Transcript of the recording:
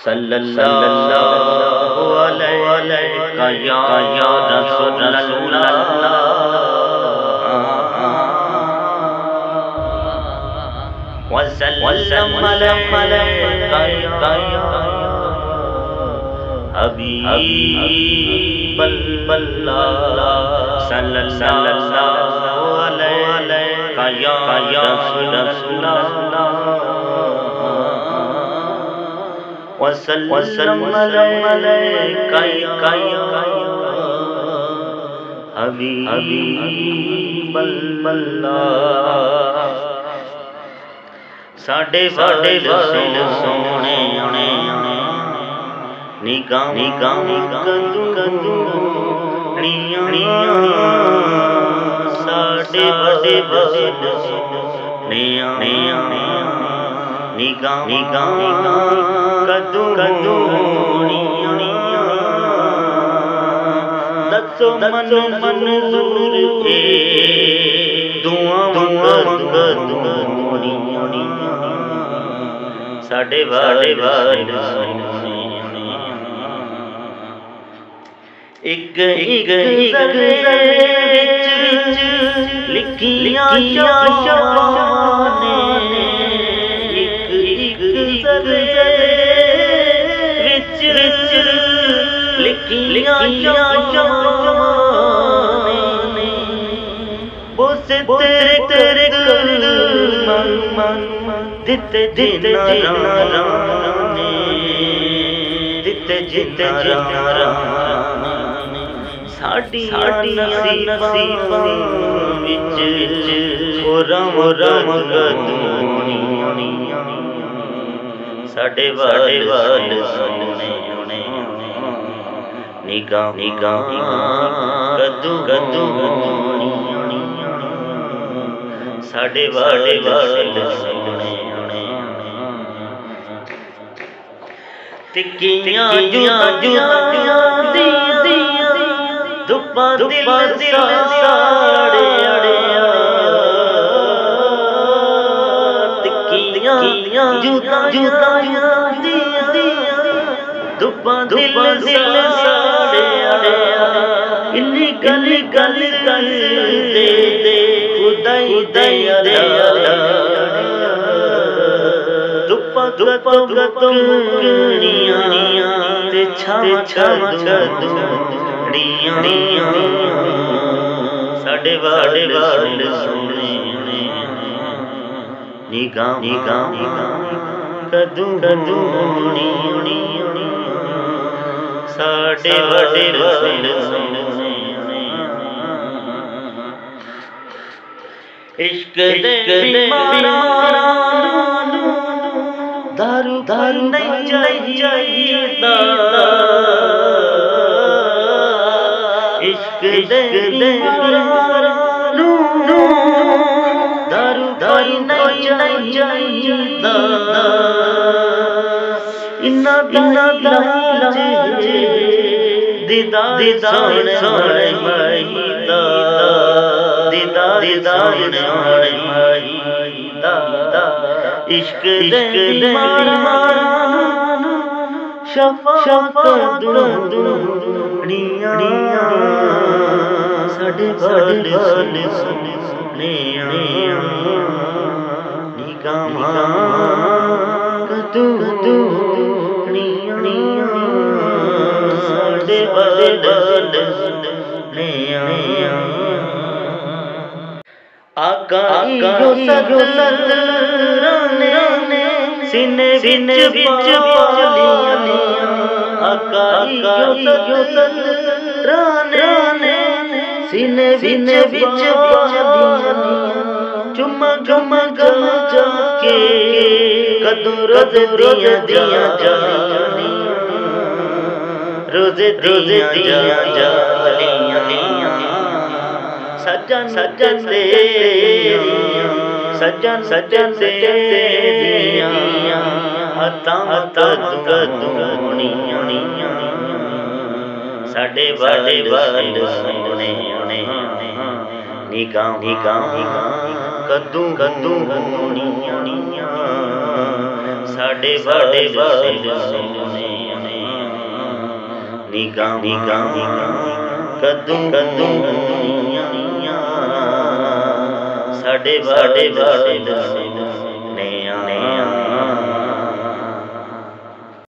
सल्लल्लाहु अलैहि या रसूलल्लाह वसल्लम अलैका या हबीबल्लाह सल्लल्लाहु अलैका या रसूलल्लाह वसल्लम अलैका या हबीबल्लाह। साडे वाले सोने निगाह कदू साडे वाले निगाह कदू दसो मंजूर ए दुआ कदू साडे वाले एक लिखियां शाने एक विच लिखियां शाने बोस तेरे तेरे मन दिते जिन्ना दिते जिन्ना साडी नसीबां विच रम कदूनी साडे वाले सोने निगाह कदू साडे वाले सोने टिक्कियां जुतियां दुपा दिल साड़े टिक्कियां जुता दुपा दिल साड़े इन्नी गल दे खुदाई दया दुपा गतुनिया ते छम साडे वाले सोने निगाह कदू साडे वाले सोने इश्क दे दारू नहीं चाहिए इश्क दे दारू नहीं चाहिए इन्ना दीदार सोने दीदार इश्क दे शफाकत दुनिया साडे वाले सोने निगाह कदू साडे वाले सोने आका जो सदराने सीने विच पालियां आका जो सदराने सीने विच पालियां चुम्मा जाके कदों रोज दिया जालियां रोजे दिया जालियां सजन तेरियां हत्तां कदूनियां साडे वाले सोने निगाह कदू साडे सोने निगाहां कदों साडे